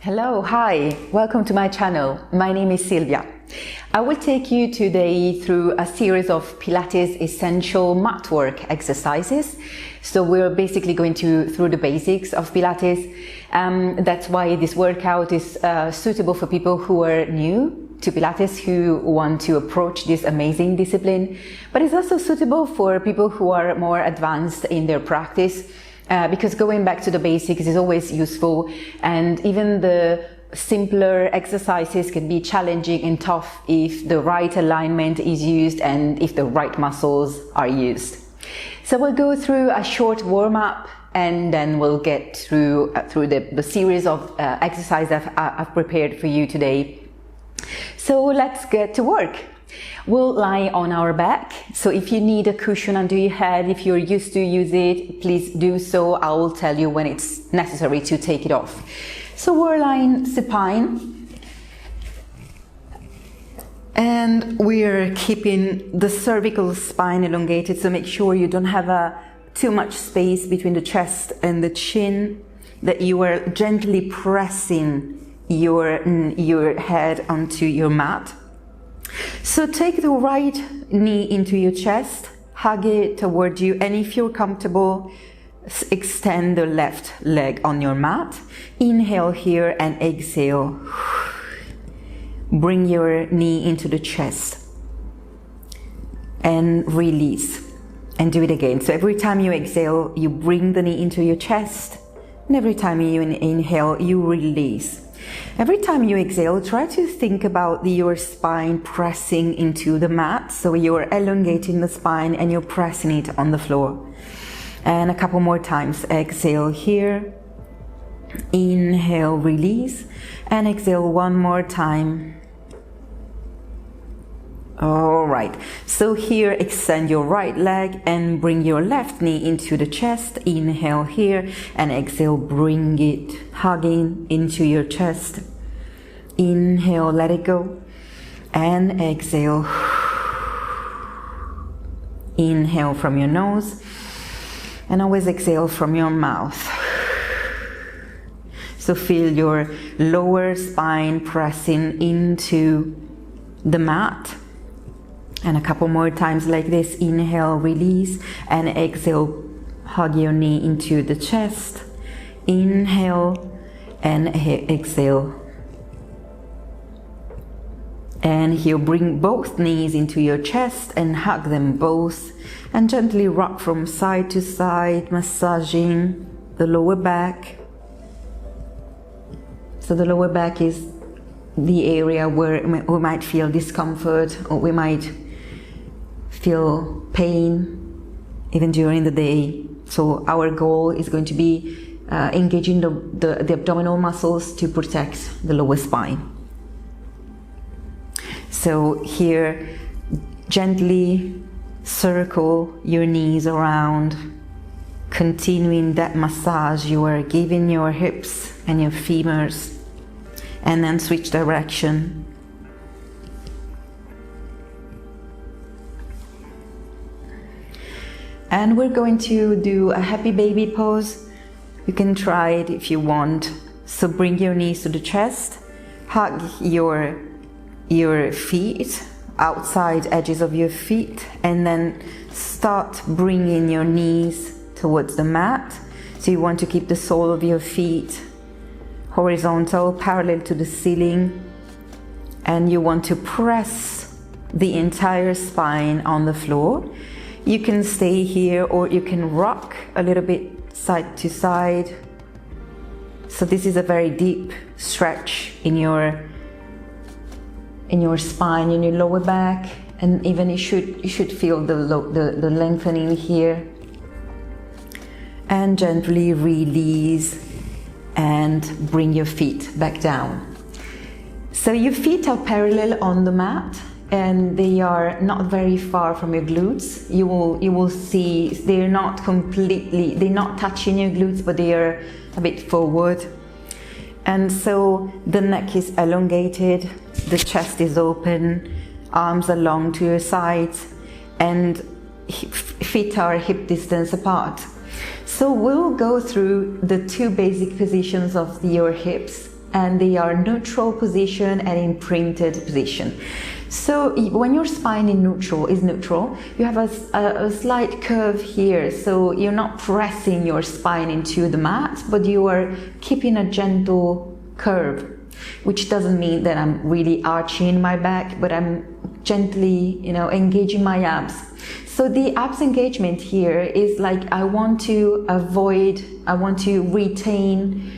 Hello, hi, welcome to my channel. My name is Silvia. I will take you today through a series of Pilates Essential Matwork exercises. So we're basically going through the basics of Pilates. That's why this workout is suitable for people who are new to Pilates, who want to approach this amazing discipline. But it's also suitable for people who are more advanced in their practice. Because going back to the basics is always useful, and even the simpler exercises can be challenging and tough if the right alignment is used and if the right muscles are used. So we'll go through a short warm-up and then we'll get through the series of exercises I've prepared for you today. So let's get to work. We'll lie on our back, so if you need a cushion under your head, if you're used to use it, please do so. I will tell you when it's necessary to take it off. So we're lying supine, and we're keeping the cervical spine elongated, so make sure you don't have too much space between the chest and the chin, that you are gently pressing your head onto your mat. So take the right knee into your chest, hug it toward you, and if you're comfortable, extend the left leg on your mat. Inhale here and exhale. Bring your knee into the chest and release. And do it again. So every time you exhale, you bring the knee into your chest, and every time you inhale, you release. Every time you exhale, try to think about your spine pressing into the mat. So you're elongating the spine and you're pressing it on the floor. And a couple more times. Exhale here. Inhale, release. And exhale one more time. All right. So here, extend your right leg and bring your left knee into the chest. Inhale here and exhale, bring it, hugging into your chest. Inhale, let it go. And exhale. Inhale from your nose. And always exhale from your mouth. So feel your lower spine pressing into the mat. And a couple more times like this. Inhale, release, and exhale, hug your knee into the chest. Inhale and exhale. And here, bring both knees into your chest and hug them both. And gently rock from side to side, massaging the lower back. So the lower back is the area where we might feel discomfort, or we might feel pain even during the day. So our goal is going to be engaging the abdominal muscles to protect the lower spine. So here, gently circle your knees around, continuing that massage you are giving your hips and your femurs, and then switch direction. And we're going to do a happy baby pose. You can try it if you want. So bring your knees to the chest, hug your feet, outside edges of your feet, and then start bringing your knees towards the mat. So you want to keep the sole of your feet horizontal, parallel to the ceiling, and you want to press the entire spine on the floor. You can stay here or you can rock a little bit side to side. So this is a very deep stretch in your spine, in your lower back, and even you should feel the lengthening here. And gently release and bring your feet back down. So your feet are parallel on the mat, and they are not very far from your glutes. You will see they're not touching your glutes, but they are a bit forward. And so the neck is elongated, the chest is open, arms are long to your sides, and feet are hip distance apart. So we'll go through the two basic positions of your hips. and they are neutral position and imprinted position. So when your spine is neutral, you have a slight curve here, so you're not pressing your spine into the mat, but you are keeping a gentle curve, which doesn't mean that I'm really arching my back, but I'm gently, engaging my abs. So the abs engagement here is like I want to retain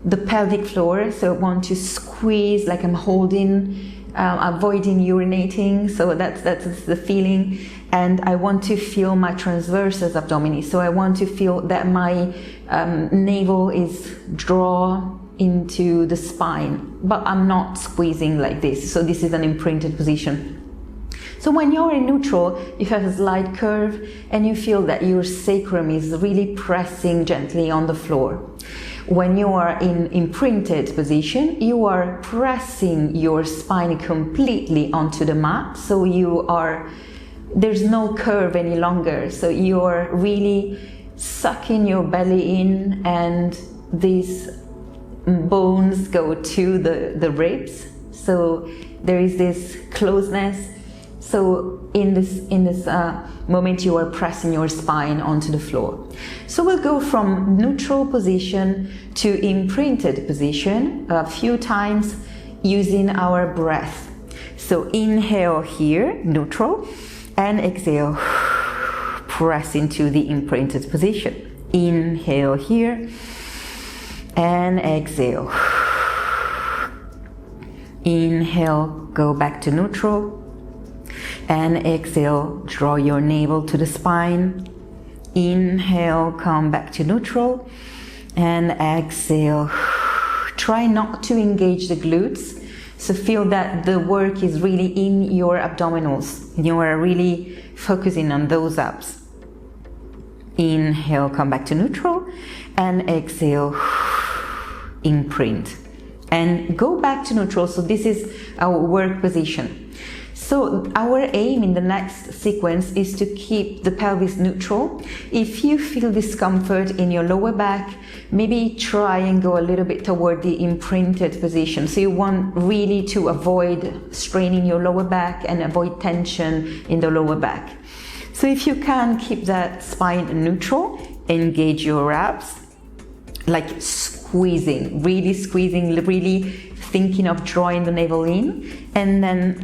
the pelvic floor, so I want to squeeze like I'm holding, avoiding urinating, so that's the feeling. And I want to feel my transversus abdominis, so I want to feel that my navel is drawn into the spine, but I'm not squeezing like this, so this is an imprinted position. So when you're in neutral, you have a slight curve and you feel that your sacrum is really pressing gently on the floor. When you are in imprinted position, you are pressing your spine completely onto the mat, so there's no curve any longer, so you're really sucking your belly in, and these bones go to the ribs, so there is this closeness. So in this moment you are pressing your spine onto the floor. So we'll go from neutral position to imprinted position a few times using our breath. So inhale here, neutral, and exhale, press into the imprinted position. Inhale here and exhale. Inhale, go back to neutral, and exhale, draw your navel to the spine. Inhale, come back to neutral, and exhale. Try not to engage the glutes, so feel that the work is really in your abdominals, and you are really focusing on those abs. Inhale, come back to neutral, and exhale, imprint, and go back to neutral. So this is our work position. So our aim in the next sequence is to keep the pelvis neutral. If you feel discomfort in your lower back, maybe try and go a little bit toward the imprinted position. So you want really to avoid straining your lower back and avoid tension in the lower back. So if you can keep that spine neutral, engage your abs, like squeezing, really thinking of drawing the navel in, and then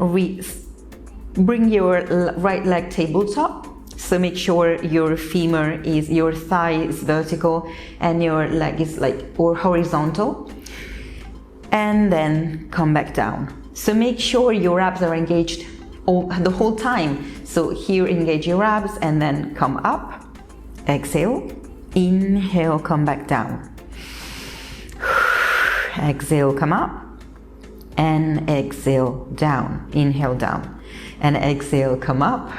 bring your right leg tabletop. So make sure your your thigh is vertical and your leg is or horizontal, and then come back down. So make sure your abs are engaged the whole time. So here engage your abs and then come up, exhale, inhale, come back down, exhale, come up, and exhale, down, inhale, down, and exhale, come up,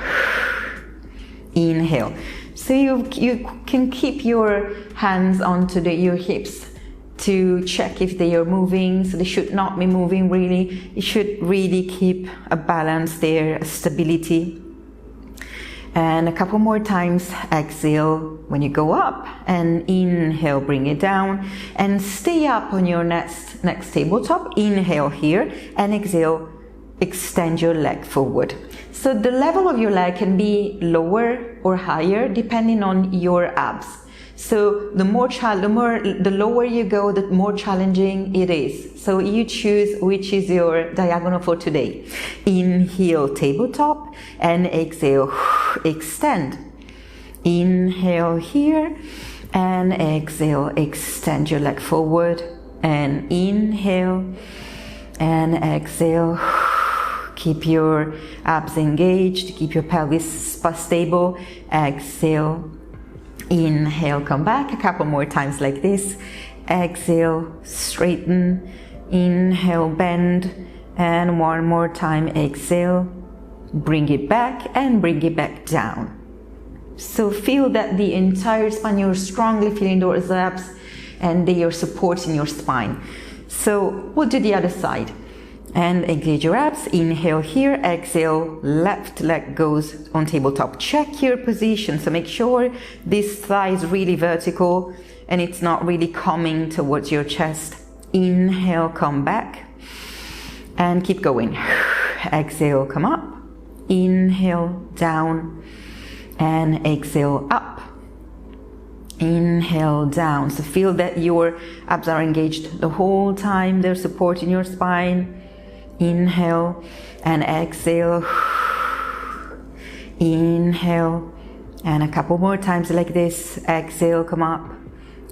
inhale. So you can keep your hands onto your hips to check if they are moving. So they should not be moving really. You should really keep a balance there, a stability. And a couple more times, exhale when you go up, and inhale, bring it down, and stay up on your next tabletop. Inhale here, and exhale, extend your leg forward. So the level of your leg can be lower or higher depending on your abs. So the lower you go, the more challenging it is. So you choose which is your diagonal for today. Inhale, tabletop, and exhale, extend. Inhale here, and exhale, extend your leg forward, and inhale, and exhale. Keep your abs engaged, keep your pelvis stable. Exhale, inhale, come back a couple more times like this. Exhale, straighten, inhale, bend, and one more time, exhale, bring it back and bring it back down. So feel that the entire spine, you're strongly feeling those abs and they are supporting your spine. So we'll do the other side. And engage your abs. Inhale here, exhale, left leg goes on tabletop. Check your position, so make sure this thigh is really vertical and it's not really coming towards your chest. Inhale, come back and keep going. Exhale, come up. Inhale, down, and exhale, up. Inhale, down. So feel that your abs are engaged the whole time. They're supporting your spine. Inhale and exhale. Inhale, and a couple more times like this. Exhale, come up.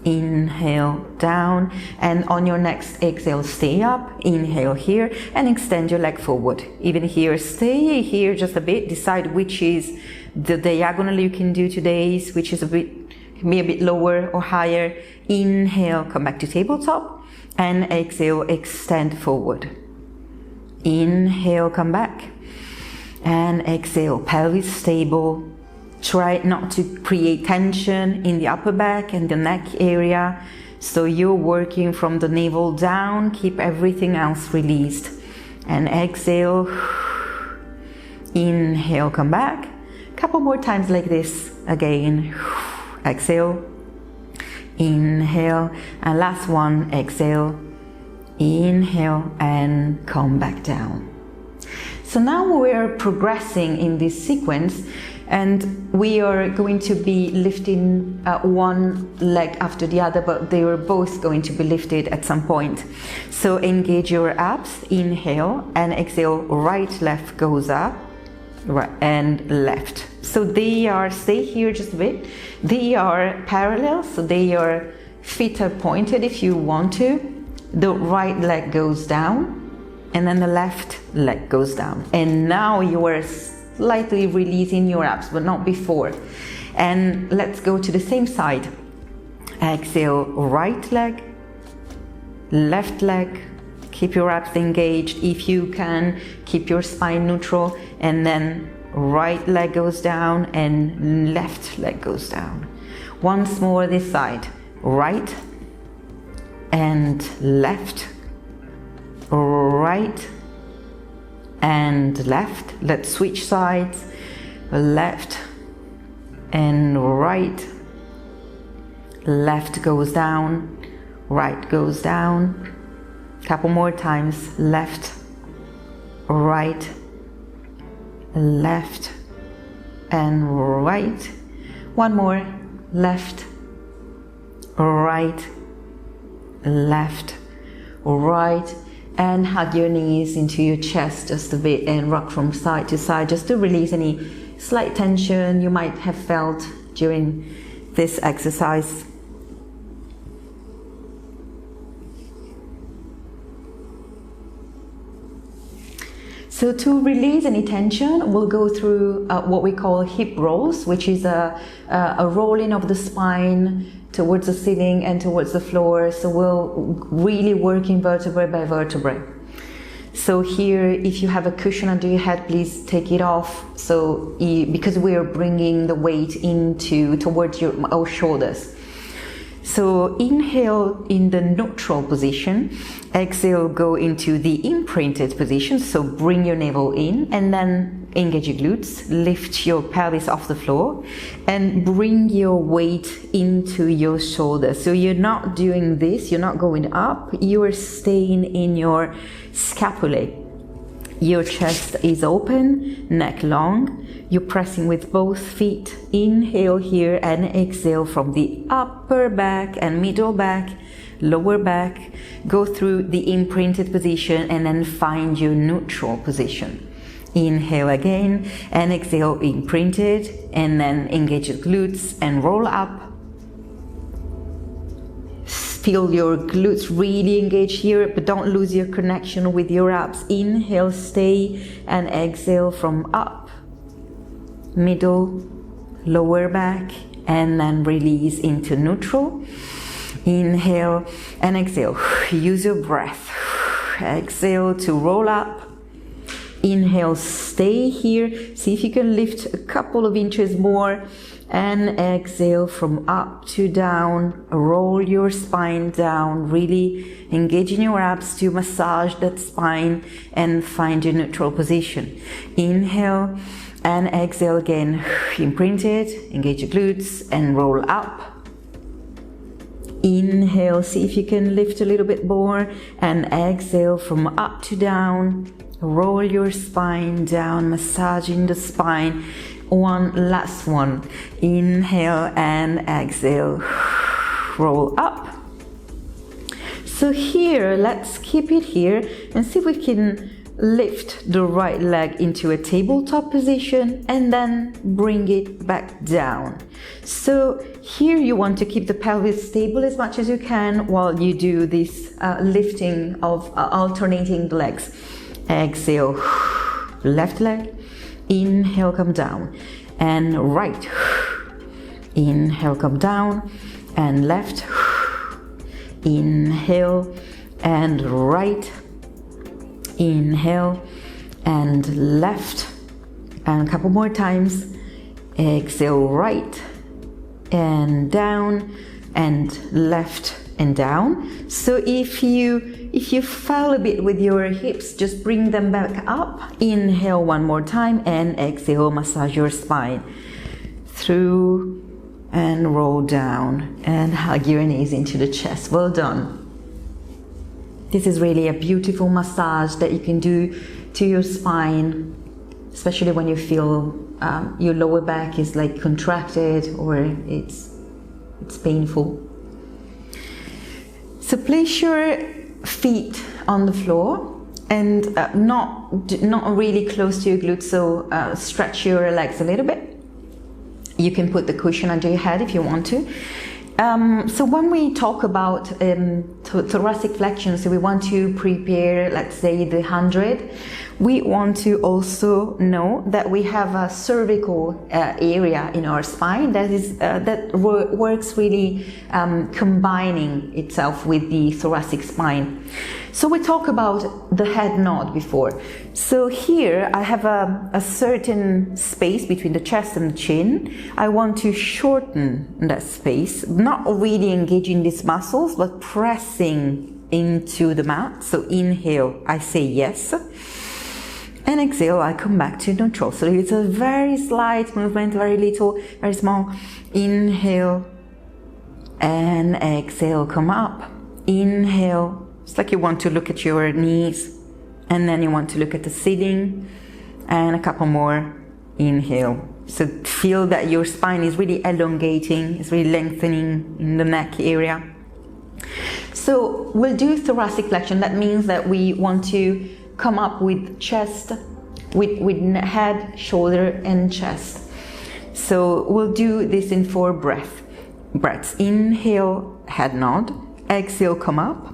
Inhale, down, and on your next exhale, stay up. Inhale here and extend your leg forward. Even here, stay here just a bit. Decide which is the diagonal you can do today, which is a bit lower or higher. Inhale, come back to tabletop, and exhale, extend forward. Inhale, come back, and exhale, pelvis stable. Try not to create tension in the upper back and the neck area. So you're working from the navel down, keep everything else released. And exhale, inhale, come back. Couple more times like this again. Exhale, inhale, and last one, exhale, inhale, and come back down. So now we're progressing in this sequence, and we are going to be lifting one leg after the other, but they are both going to be lifted at some point. So engage your abs, inhale, and exhale, right, left goes up, right, and left. So they are, stay here just a bit, they are parallel, so they are, feet are pointed if you want to. The right leg goes down, and then the left leg goes down. And now you are slightly releasing your abs, but not before. And let's go to the same side. Exhale, right leg, left leg. Keep your abs engaged. If you can, keep your spine neutral. And then right leg goes down and left leg goes down. Once more this side. Right and left. Right and left. Let's switch sides. Left and right. Left goes down, right goes down. Couple more times. Left, right, left, and right. One more. Left, right, left, right. And hug your knees into your chest just a bit and rock from side to side just to release any slight tension you might have felt during this exercise. So to release any tension, we'll go through what we call hip rolls, which is a rolling of the spine towards the ceiling and towards the floor. So we'll really working vertebrae by vertebrae. So here, if you have a cushion under your head, please take it off. So because we are bringing the weight towards our shoulders. So inhale in the neutral position, exhale, go into the imprinted position. So bring your navel in and then engage your glutes, lift your pelvis off the floor and bring your weight into your shoulders. So you're not doing this, you're not going up, you are staying in your scapulae. Your chest is open, neck long. You're pressing with both feet. Inhale here and exhale from the upper back and middle back, lower back. Go through the imprinted position and then find your neutral position. Inhale again and exhale imprinted, and then engage your glutes and roll up. Feel your glutes really engage here, but don't lose your connection with your abs. Inhale, stay, and exhale from up, middle, lower back, and then release into neutral. Inhale and exhale. Use your breath. Exhale to roll up. Inhale, stay here. See if you can lift a couple of inches more. And exhale from up to down. Roll your spine down. Really engaging your abs to massage that spine and find your neutral position. Inhale and exhale again. Imprinted. Engage your glutes and roll up. Inhale, see if you can lift a little bit more, and exhale from up to down. Roll your spine down, massaging the spine. One last one. Inhale and exhale. Roll up. So here, let's keep it here and see if we can lift the right leg into a tabletop position and then bring it back down. So here you want to keep the pelvis stable as much as you can while you do this lifting of alternating the legs. Exhale, left leg, inhale, come down, and right, inhale, come down, and left, inhale, and right, inhale, and left, and a couple more times. Exhale, right, and down, and left, and down. So if you fall a bit with your hips, just bring them back up. Inhale one more time, and exhale, massage your spine through and roll down and hug your knees into the chest. Well done. This is really a beautiful massage that you can do to your spine, especially when you feel your lower back is like contracted or it's painful. So place your feet on the floor and not really close to your glutes, so stretch your legs a little bit. You can put the cushion under your head if you want to. So when we talk about thoracic flexion, so we want to prepare, let's say, the 100, we want to also know that we have a cervical area in our spine that works really combining itself with the thoracic spine. So we talked about the head nod before. So here I have a certain space between the chest and the chin. I want to shorten that space, not really engaging these muscles, but pressing into the mat. So inhale, I say yes. And exhale, I come back to neutral. So it's a very slight movement, very little, very small. Inhale and exhale, come up. Inhale. It's like you want to look at your knees, and then you want to look at the ceiling, and a couple more. Inhale. So feel that your spine is really elongating, it's really lengthening in the neck area. So we'll do thoracic flexion. That means that we want to come up with chest, with head, shoulder, and chest. So we'll do this in 4 breaths. Inhale, head nod. Exhale, come up.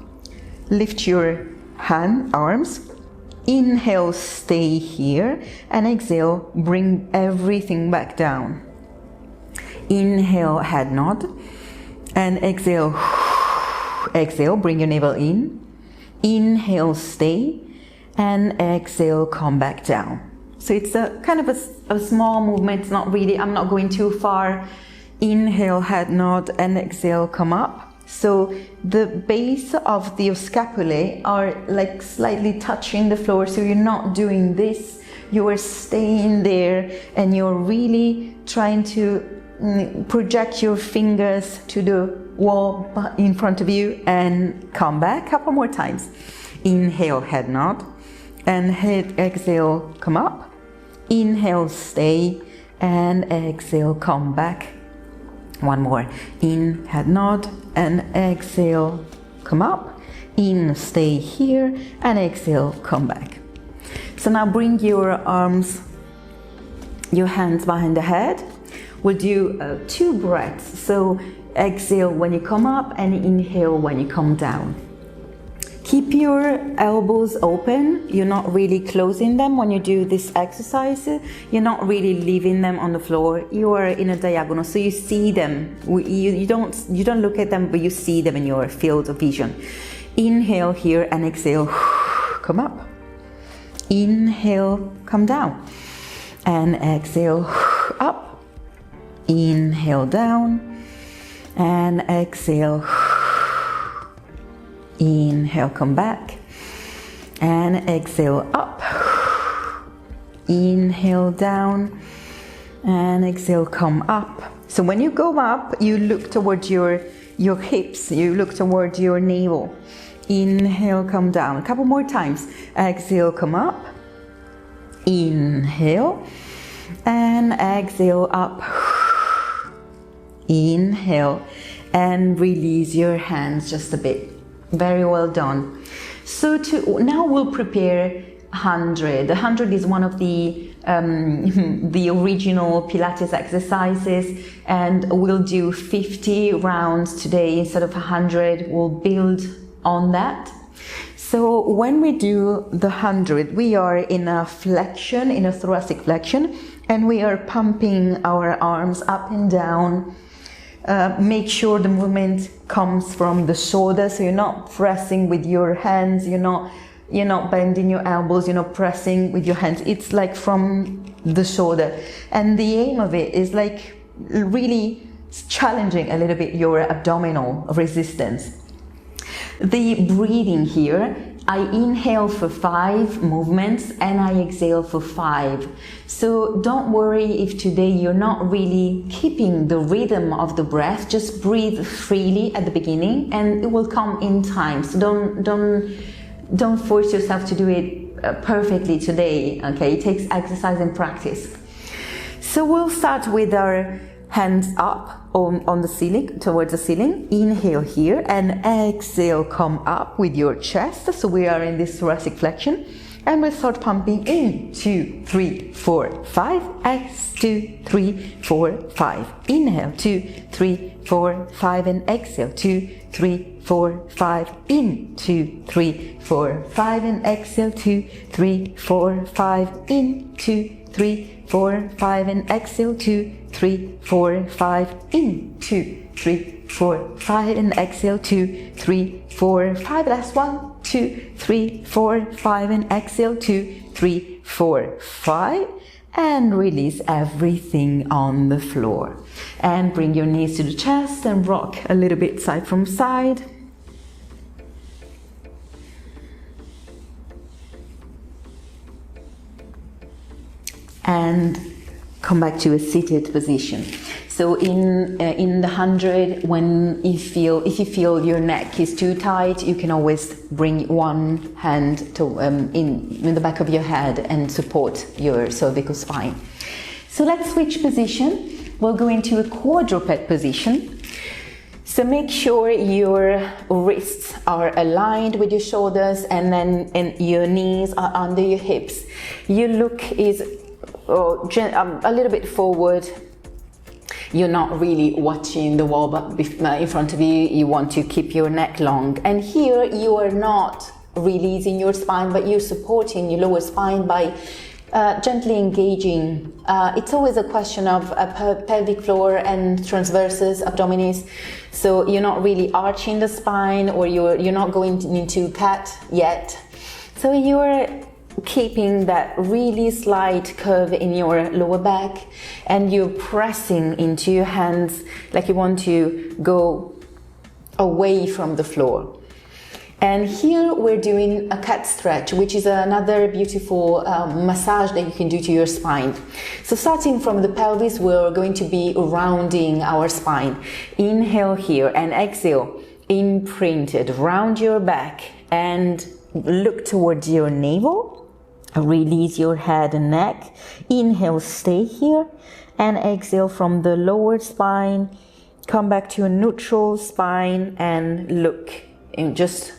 Lift your arms. Inhale, stay here, and exhale, bring everything back down. Inhale, head nod, and exhale, bring your navel in. Inhale, stay, and exhale, come back down. So it's a kind of a small movement. It's not really, I'm not going too far. Inhale, head nod, and exhale, come up. So the base of the scapulae are like slightly touching the floor, so you're not doing this, you are staying there, and you're really trying to project your fingers to the wall in front of you and come back. A couple more times. Inhale, head nod, and exhale, come up. Inhale, stay, and exhale, come back. One more. In, head nod, and exhale, come up. In, stay here, and exhale, come back. So now bring your arms, your hands behind the head. We'll do 2 breaths. So exhale when you come up and inhale when you come down. Keep your elbows open. You're not really closing them when you do this exercise. You're not really leaving them on the floor. You are in a diagonal, so you see them. You don't look at them, but you see them in your field of vision. Inhale here and exhale, come up. Inhale, come down. And exhale, up. Inhale, down. And exhale. Inhale, come back, and exhale, up. Inhale, down, and exhale, come up. So when you go up, you look towards your your hips, you look toward your navel. Inhale, come down. A couple more times. Exhale, come up. Inhale. And exhale, up. Inhale. And release your hands just a bit. Very well done. So now we'll prepare 100. The 100 is one of the original Pilates exercises, and we'll do 50 rounds today instead of 100. We'll build on that. So when we do the 100, we are in a flexion, in a thoracic flexion, and we are pumping our arms up and down. Make sure the movement comes from the shoulder, so you're not pressing with your hands, you're not bending your elbows, you're not pressing with your hands. It's like from the shoulder. And the aim of it is like really challenging a little bit your abdominal resistance. The breathing here, I inhale for 5 movements and I exhale for 5. So don't worry if today you're not really keeping the rhythm of the breath. Just breathe freely at the beginning and it will come in time. So don't force yourself to do it perfectly today, okay? It takes exercise and practice. So we'll start with our hands up on the ceiling, towards the ceiling. Inhale here and exhale, come up with your chest. So we are in this thoracic flexion. And we'll start pumping in. 2, 3, 4, 5. X, 2, 3, 4, 5. Inhale, 2, 3, 4, 5. And exhale, 2, 3, 4, 5. In, 2, 3, 4, 5. And exhale, 2, 3, 4, 5. In, 2, 3, 4, 5. And exhale, 2, 3, 4, 5. In, 2, 3, 4, 5. And exhale, 2, 3, 4, 5. Last one. 2, 3, 4, 5. And exhale, 2, 3, 4, 5. And release everything on the floor. And bring your knees to the chest and rock a little bit side from side. And come back to a seated position. So in the 100, if you feel your neck is too tight, you can always bring one hand to in the back of your head and support your cervical spine. So let's switch position. We'll go into a quadruped position. So make sure your wrists are aligned with your shoulders and your knees are under your hips. Your look is a little bit forward. You're not really watching the wall but in front of you. You want to keep your neck long. And here you are not releasing your spine, but you're supporting your lower spine by gently engaging. It's always a question of pelvic floor and transversus abdominis. So you're not really arching the spine, or you're not going into cat yet. So you're keeping that really slight curve in your lower back, and you're pressing into your hands like you want to go away from the floor. And here we're doing a cat stretch, which is another beautiful massage that you can do to your spine. So starting from the pelvis, we're going to be rounding our spine. Inhale here and exhale, imprinted, round your back and look towards your navel. Release your head and neck. Inhale, stay here, and exhale from the lower spine. Come back to a neutral spine and look and just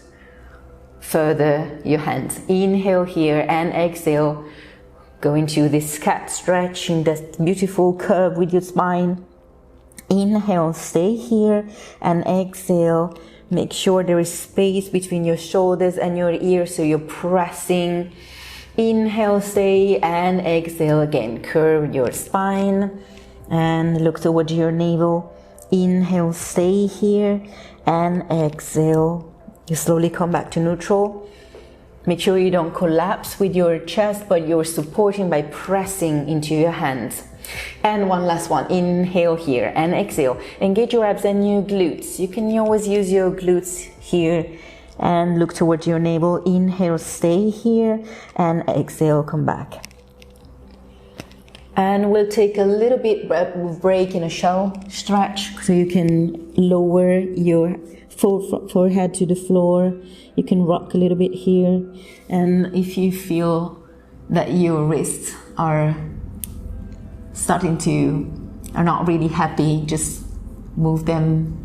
further your hands. Inhale here and exhale. Go into this cat stretch in that beautiful curve with your spine. Inhale, stay here, and exhale. Make sure there is space between your shoulders and your ears, so you're pressing. Inhale, stay, and exhale again. Curve your spine and look towards your navel. Inhale, stay here, and exhale. You slowly come back to neutral. Make sure you don't collapse with your chest, but you're supporting by pressing into your hands. And one last one. Inhale here and exhale. Engage your abs and your glutes. You can always use your glutes here. And look towards your navel. Inhale, stay here, and exhale, come back. And we'll take a little bit break in a shallow stretch, so you can lower your forehead to the floor. You can rock a little bit here, and if you feel that your wrists are not really happy, just move them.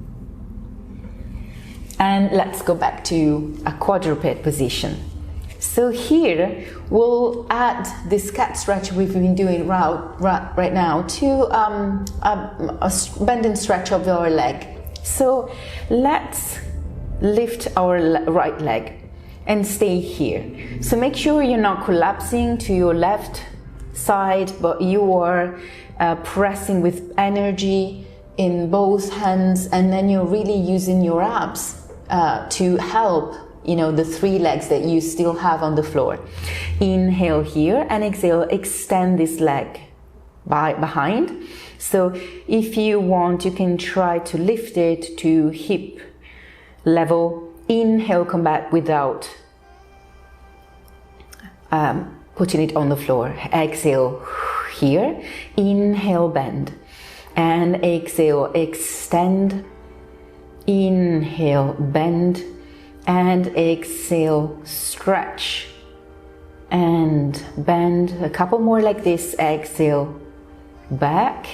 And let's go back to a quadruped position. So here we'll add this cat stretch we've been doing right now to a bend and stretch of our leg. So let's lift our right leg and stay here. So make sure you're not collapsing to your left side, but you are pressing with energy in both hands, and then you're really using your abs to help, you know, the three legs that you still have on the floor. Inhale here, and exhale, extend this leg behind. So if you want, you can try to lift it to hip level. Inhale, come back without putting it on the floor. Exhale here, inhale, bend, and exhale, extend. Inhale, bend, and exhale, stretch and bend. A couple more like this. Exhale, back,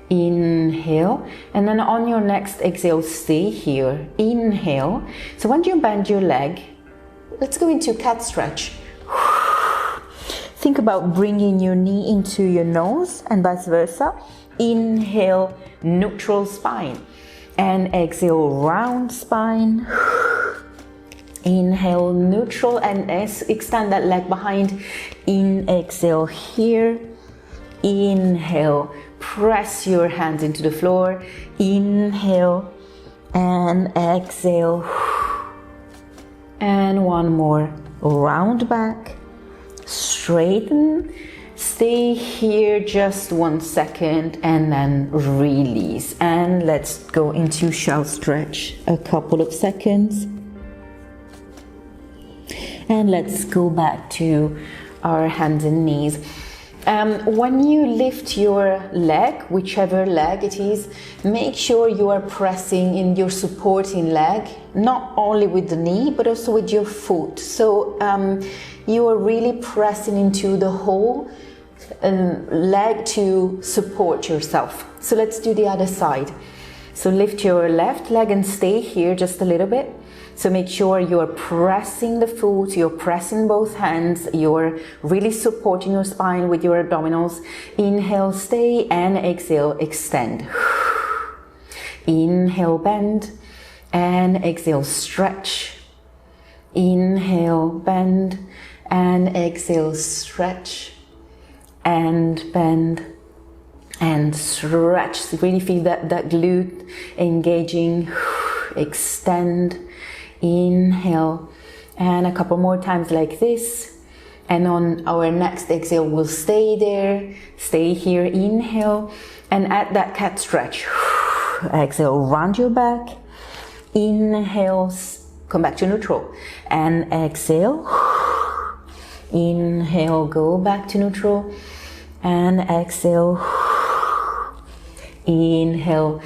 inhale, and then on your next exhale, stay here. Inhale. So when you bend your leg, let's go into cat stretch. Think about bringing your knee into your nose and vice versa. Inhale, neutral spine, and exhale, round spine. Inhale, neutral, and extend that leg behind. Exhale here. Inhale, press your hands into the floor. Inhale and exhale. And one more. Round back, straighten, stay here just 1 second, and then release. And let's go into shallow stretch a couple of seconds. And let's go back to our hands and knees. When you lift your leg, whichever leg it is, make sure you are pressing in your supporting leg, not only with the knee, but also with your foot. So you are really pressing into the whole leg to support yourself. So let's do the other side. So lift your left leg and stay here just a little bit. So make sure you're pressing the foot, you're pressing both hands, you're really supporting your spine with your abdominals. Inhale, stay, and exhale, extend. Inhale, bend, and exhale, stretch. Inhale, bend, and exhale, stretch, and bend, and stretch. Really feel that glute engaging. Extend. Inhale, and a couple more times like this, and on our next exhale we'll stay there, stay here. Inhale, and add that cat stretch. Exhale, round your back. Inhale, come back to neutral, and exhale. Inhale, go back to neutral, and exhale. Inhale,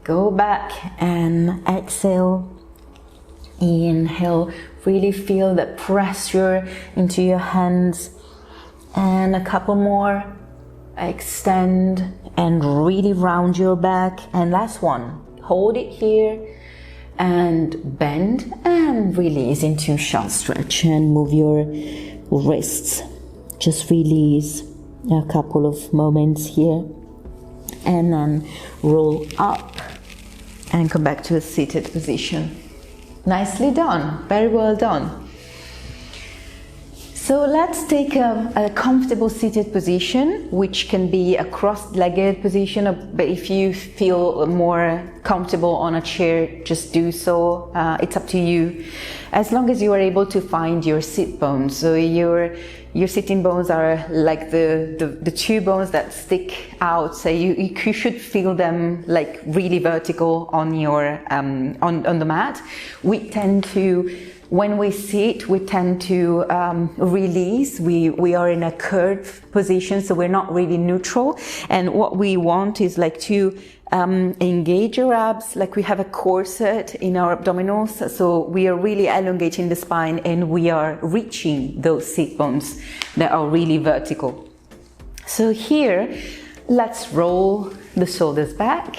go back, and exhale. Inhale, really feel that pressure into your hands, and a couple more. Extend and really round your back, and last one, hold it here and bend and release into shallow stretch, and move your wrists, just release a couple of moments here, and then roll up and come back to a seated position. Nicely done, very well done. So let's take a comfortable seated position, which can be a cross-legged position, but if you feel more comfortable on a chair, just do so. It's up to you, as long as you are able to find your sit bones, so your your sitting bones are like the two bones that stick out, so you should feel them like really vertical on your on the mat. We tend to, when we sit, we tend to release. We are in a curved position, so we're not really neutral. And what we want is like to engage your abs, like we have a corset in our abdominals. So we are really elongating the spine, and we are reaching those sit bones that are really vertical. So here, let's roll the shoulders back.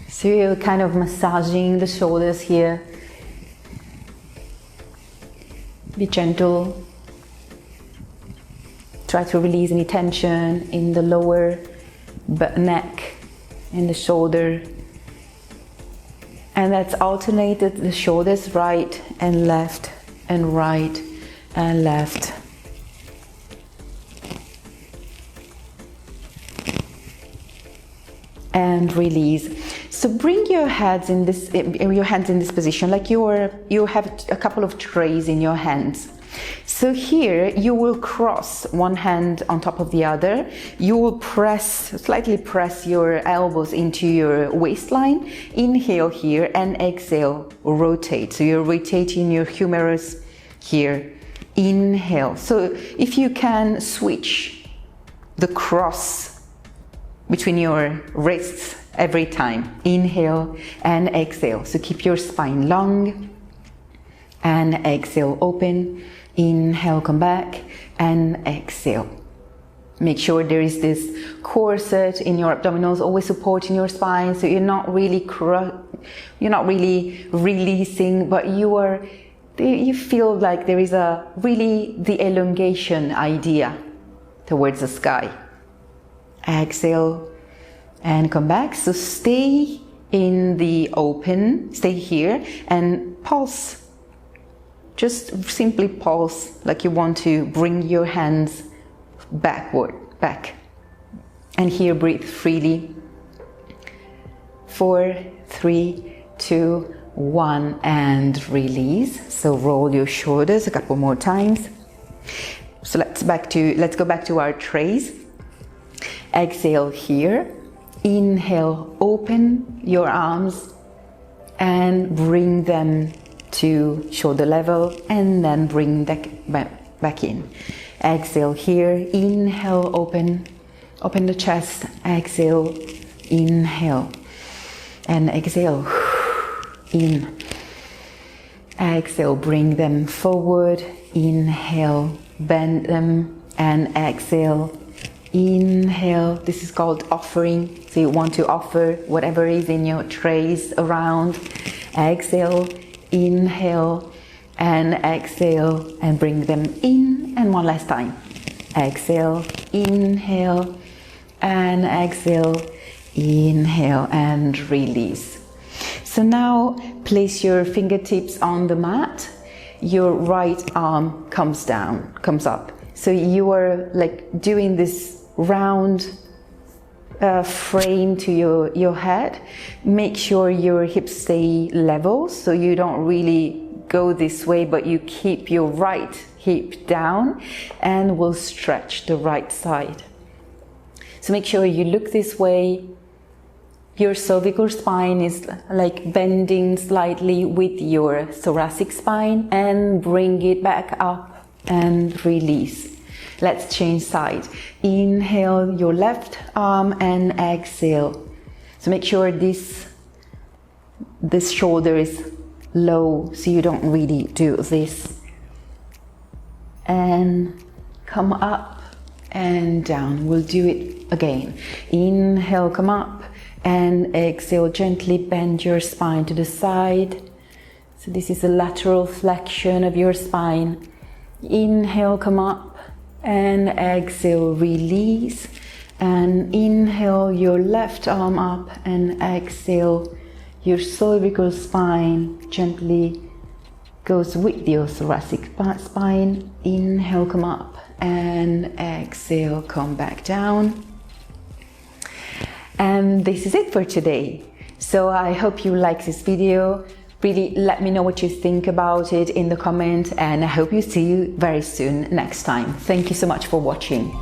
So you're kind of massaging the shoulders here. Be gentle. Try to release any tension in the lower neck and the shoulder. And that's alternated the shoulders, right and left, and right and left. And release. So bring your hands in this position, like you have a couple of trays in your hands. So here you will cross one hand on top of the other. You will slightly press your elbows into your waistline. Inhale here and exhale, rotate. So you're rotating your humerus here. Inhale. So if you can switch the cross between your wrists every time. Inhale and exhale. So keep your spine long and exhale, open. Inhale, come back and exhale. Make sure there is this corset in your abdominals, always supporting your spine, so you're not really releasing, but you feel like there is the elongation idea towards the sky. Exhale and come back. So stay in the open, stay here and pulse. Just simply pulse, like you want to bring your hands back. And here breathe freely. 4, 3, 2, 1, and release. So roll your shoulders a couple more times. So let's go back to our trays. Exhale here. Inhale, open your arms and bring them to shoulder level, and then bring back in. Exhale here. Inhale, open the chest. Exhale, inhale, and exhale, in. Exhale, bring them forward. Inhale, bend them, and exhale, inhale. This is called offering. So you want to offer whatever is in your trays around. Exhale, inhale, and exhale, and bring them in. And one last time. Exhale, inhale, and exhale, inhale, and release. So now place your fingertips on the mat. Your right arm comes up. So you are like doing this round frame to your head. Make sure your hips stay level, so you don't really go this way, but you keep your right hip down, and will stretch the right side. So make sure you look this way. Your cervical spine is like bending slightly with your thoracic spine, and bring it back up and release. Let's change side. Inhale your left arm and exhale. So make sure this shoulder is low, so you don't really do this. And come up and down. We'll do it again. Inhale, come up, and exhale, gently bend your spine to the side. So this is a lateral flexion of your spine. Inhale, come up, and exhale, release. And inhale your left arm up, and exhale, your cervical spine gently goes with your thoracic spine. Inhale, come up, and exhale, come back down. And this is it for today. So I hope you like this video. Really let me know what you think about it in the comment, and I hope you see you very soon next time. Thank you so much for watching.